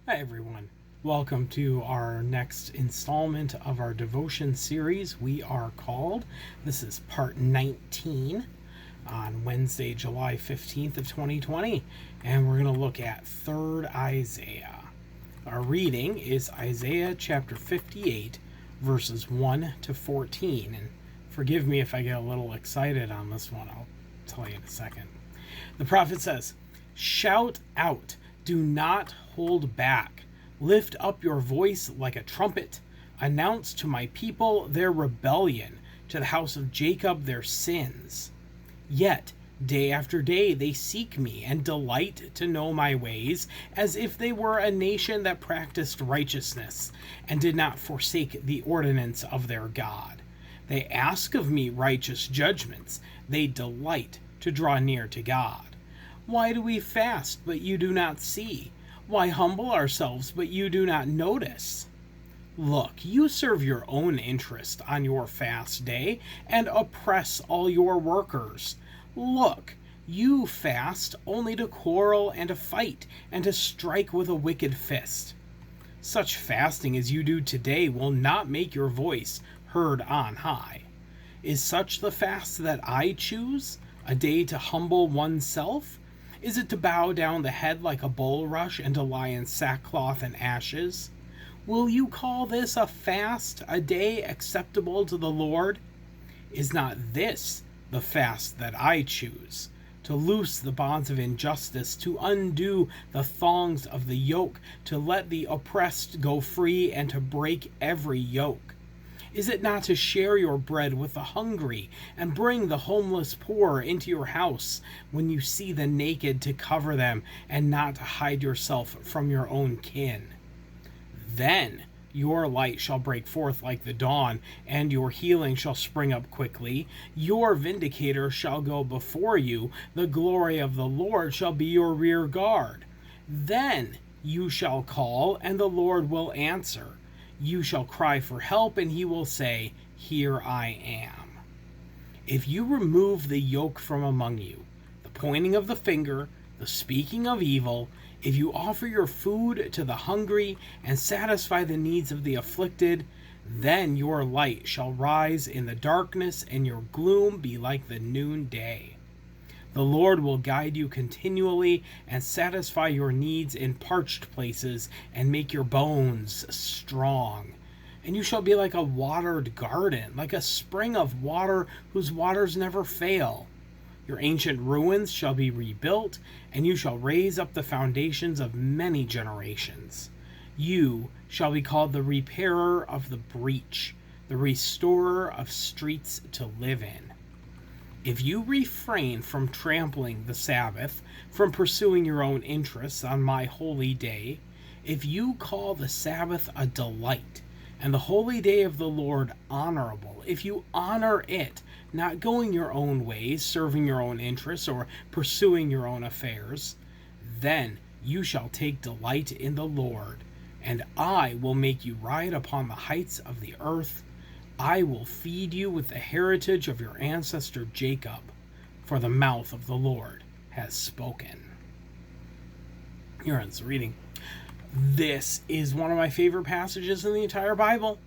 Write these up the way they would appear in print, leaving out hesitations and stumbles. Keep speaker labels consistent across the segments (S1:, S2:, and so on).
S1: Hi, everyone. Welcome to our next installment of our devotion series. We are called, this is part 19 on Wednesday, July 15th of 2020, and we're going to look at 3rd Isaiah. Our reading is Isaiah chapter 58, verses 1 to 14. And forgive me if I get a little excited on this one. I'll tell you in a second. The prophet says, "Shout out, do not hold back. Lift up your voice like a trumpet. Announce to my people their rebellion, to the house of Jacob their sins. Yet, day after day they seek me and delight to know my ways, as if they were a nation that practiced righteousness and did not forsake the ordinance of their God. They ask of me righteous judgments. They delight to draw near to God. Why do we fast, but you do not see? Why humble ourselves, but you do not notice? Look, you serve your own interest on your fast day and oppress all your workers. Look, you fast only to quarrel and to fight and to strike with a wicked fist. Such fasting as you do today will not make your voice heard on high. Is such the fast that I choose, a day to humble oneself? Is it to bow down the head like a bulrush and to lie in sackcloth and ashes? Will you call this a fast, a day acceptable to the Lord? Is not this the fast that I choose? To loose the bonds of injustice, to undo the thongs of the yoke, to let the oppressed go free, and to break every yoke? Is it not to share your bread with the hungry, and bring the homeless poor into your house, when you see the naked to cover them, and not to hide yourself from your own kin? Then your light shall break forth like the dawn, and your healing shall spring up quickly. Your vindicator shall go before you. The glory of the Lord shall be your rear guard. Then you shall call, and the Lord will answer. You shall cry for help, and he will say, Here I am. If you remove the yoke from among you, the pointing of the finger, the speaking of evil, if you offer your food to the hungry and satisfy the needs of the afflicted, then your light shall rise in the darkness, and your gloom be like the noonday. The Lord will guide you continually and satisfy your needs in parched places and make your bones strong. And you shall be like a watered garden, like a spring of water whose waters never fail. Your ancient ruins shall be rebuilt, and you shall raise up the foundations of many generations. You shall be called the repairer of the breach, the restorer of streets to live in. If you refrain from trampling the Sabbath, from pursuing your own interests on my holy day, if you call the Sabbath a delight, and the holy day of the Lord honorable, if you honor it, not going your own ways, serving your own interests, or pursuing your own affairs, then you shall take delight in the Lord, and I will make you ride upon the heights of the earth. I will feed you with the heritage of your ancestor Jacob, for the mouth of the Lord has spoken." Here ends the reading. This is one of my favorite passages in the entire Bible.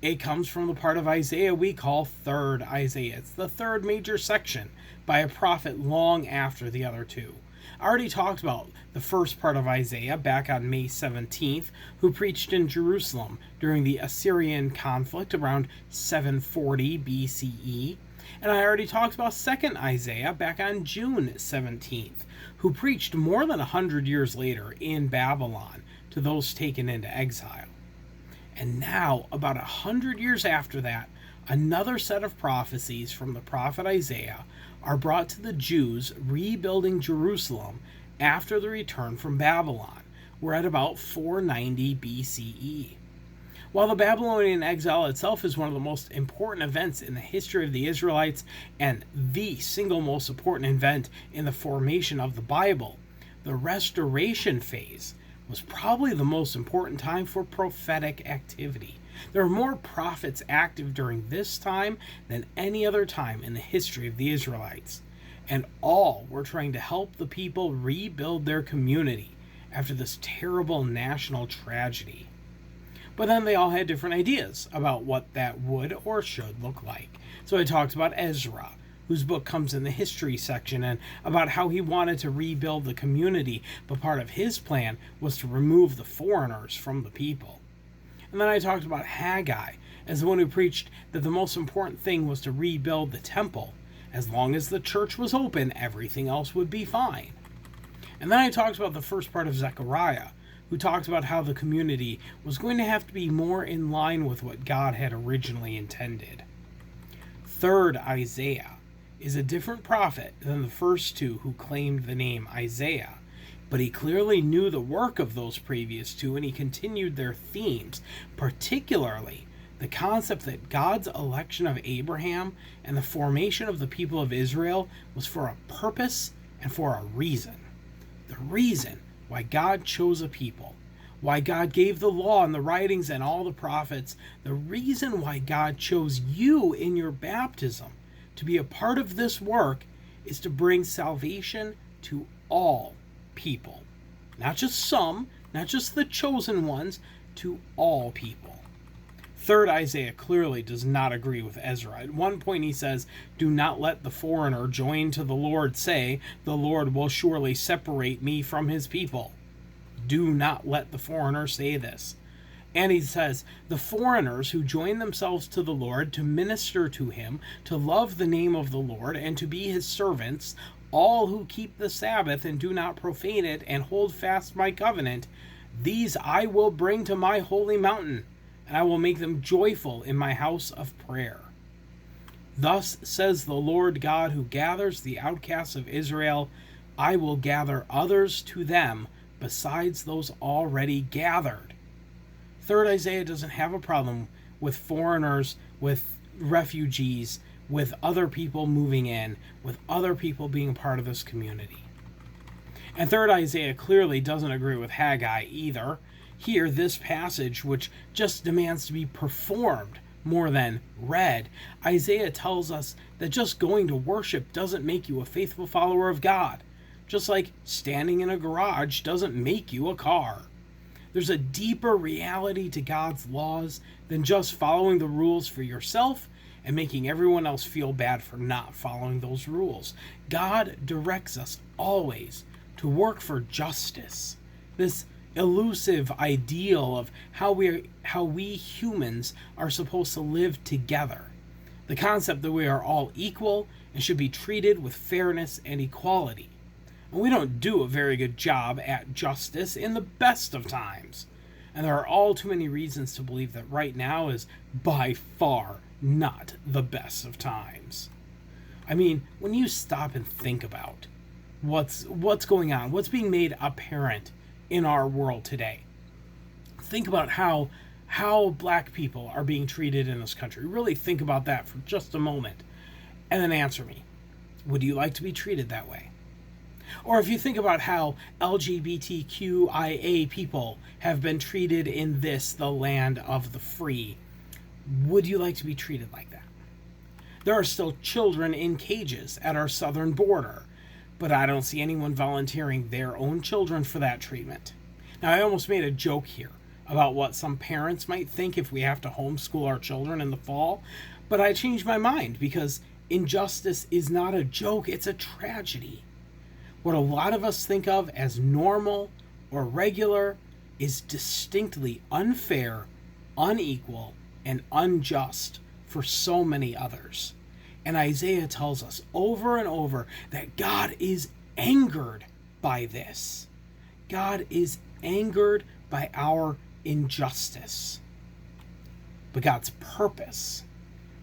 S1: It comes from the part of Isaiah we call 3rd Isaiah. It's the third major section by a prophet long after the other two. I already talked about the first part of Isaiah back on May 17th, who preached in Jerusalem during the Assyrian conflict around 740 BCE. And I already talked about 2nd Isaiah back on June 17th, who preached more than 100 years later in Babylon to those taken into exile. And now, about 100 years after that, another set of prophecies from the prophet Isaiah are brought to the Jews rebuilding Jerusalem after the return from Babylon. We're at about 490 BCE. While the Babylonian exile itself is one of the most important events in the history of the Israelites and the single most important event in the formation of the Bible, the restoration phase was probably the most important time for prophetic activity. There are more prophets active during this time than any other time in the history of the Israelites, and all were trying to help the people rebuild their community after this terrible national tragedy. But then they all had different ideas about what that would or should look like. So I talked about Ezra, whose book comes in the history section, and about how he wanted to rebuild the community, but part of his plan was to remove the foreigners from the people. And then I talked about Haggai as the one who preached that the most important thing was to rebuild the temple. As long as the church was open, everything else would be fine. And then I talked about the first part of Zechariah, who talked about how the community was going to have to be more in line with what God had originally intended. Third Isaiah is a different prophet than the first two who claimed the name Isaiah, but he clearly knew the work of those previous two, and he continued their themes, particularly the concept that God's election of Abraham and the formation of the people of Israel was for a purpose and for a reason. The reason why God chose a people, why God gave the law and the writings and all the prophets, the reason why God chose you in your baptism to be a part of this work is to bring salvation to all people. Not just some, not just the chosen ones, to all people. Third Isaiah clearly does not agree with Ezra. At one point he says, "Do not let the foreigner joined to the Lord say, 'The Lord will surely separate me from his people.'" Do not let the foreigner say this. And he says, "The foreigners who join themselves to the Lord to minister to him, to love the name of the Lord, and to be his servants, all who keep the Sabbath and do not profane it, and hold fast my covenant, these I will bring to my holy mountain, and I will make them joyful in my house of prayer. Thus says the Lord God, who gathers the outcasts of Israel, I will gather others to them besides those already gathered." Third Isaiah doesn't have a problem with foreigners, with refugees, with other people moving in, with other people being part of this community. And third Isaiah clearly doesn't agree with Haggai either. Here, this passage, which just demands to be performed more than read, Isaiah tells us that just going to worship doesn't make you a faithful follower of God. Just like standing in a garage doesn't make you a car. There's a deeper reality to God's laws than just following the rules for yourself and making everyone else feel bad for not following those rules. God directs us always to work for justice. This elusive ideal of how we humans are supposed to live together. The concept that we are all equal and should be treated with fairness and equality. We don't do a very good job at justice in the best of times. And there are all too many reasons to believe that right now is by far not the best of times. I mean, when you stop and think about what's going on, what's being made apparent in our world today. Think about how black people are being treated in this country. Really think about that for just a moment. And then answer me. Would you like to be treated that way? Or if you think about how LGBTQIA people have been treated in the land of the free, would you like to be treated like that? There are still children in cages at our southern border, but I don't see anyone volunteering their own children for that treatment. Now, I almost made a joke here about what some parents might think if we have to homeschool our children in the fall, but I changed my mind because injustice is not a joke, it's a tragedy. What a lot of us think of as normal or regular is distinctly unfair, unequal, and unjust for so many others. And Isaiah tells us over and over that God is angered by this. God is angered by our injustice. But God's purpose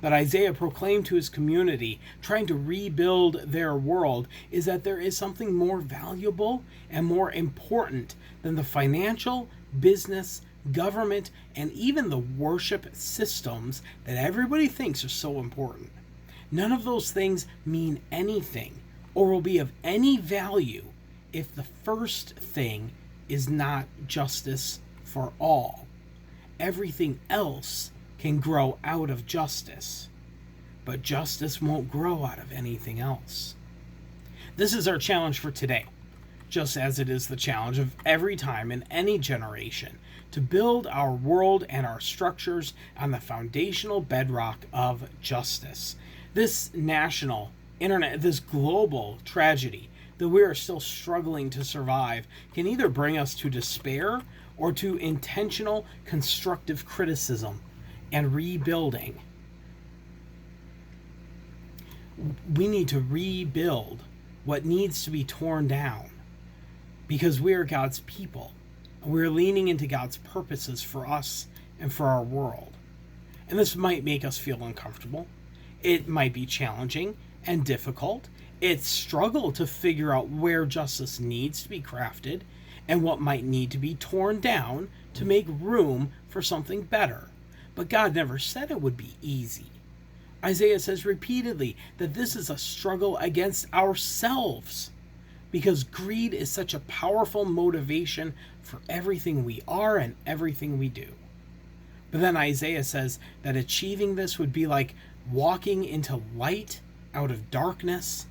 S1: that Isaiah proclaimed to his community, trying to rebuild their world, is that there is something more valuable and more important than the financial, business, government, and even the worship systems that everybody thinks are so important. None of those things mean anything or will be of any value if the first thing is not justice for all. Everything else can grow out of justice, but justice won't grow out of anything else. This is our challenge for today. just as it is the challenge of every time in any generation to build our world and our structures on the foundational bedrock of justice. This national, this global tragedy that we are still struggling to survive can either bring us to despair or to intentional constructive criticism and rebuilding. We need to rebuild what needs to be torn down because we are God's people. We're leaning into God's purposes for us and for our world. And this might make us feel uncomfortable. It might be challenging and difficult. It's struggle to figure out where justice needs to be crafted and what might need to be torn down to make room for something better. But God never said it would be easy. Isaiah says repeatedly that this is a struggle against ourselves because greed is such a powerful motivation for everything we are and everything we do. But then Isaiah says that achieving this would be like walking into light out of darkness,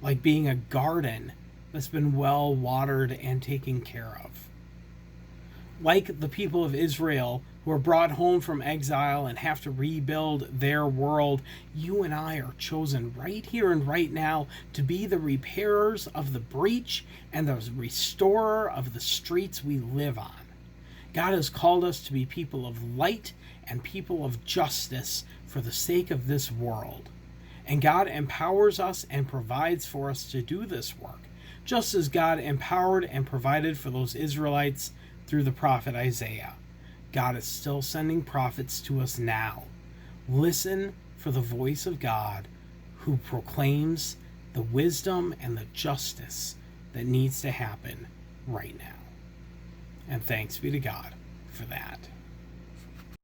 S1: like being a garden that's been well watered and taken care of. Like the people of Israel who are brought home from exile and have to rebuild their world, you and I are chosen right here and right now to be the repairers of the breach and the restorer of the streets we live on. God has called us to be people of light and people of justice for the sake of this world. And God empowers us and provides for us to do this work, just as God empowered and provided for those Israelites through the prophet Isaiah. God is still sending prophets to us now. Listen for the voice of God who proclaims the wisdom and the justice that needs to happen right now. And thanks be to God for that.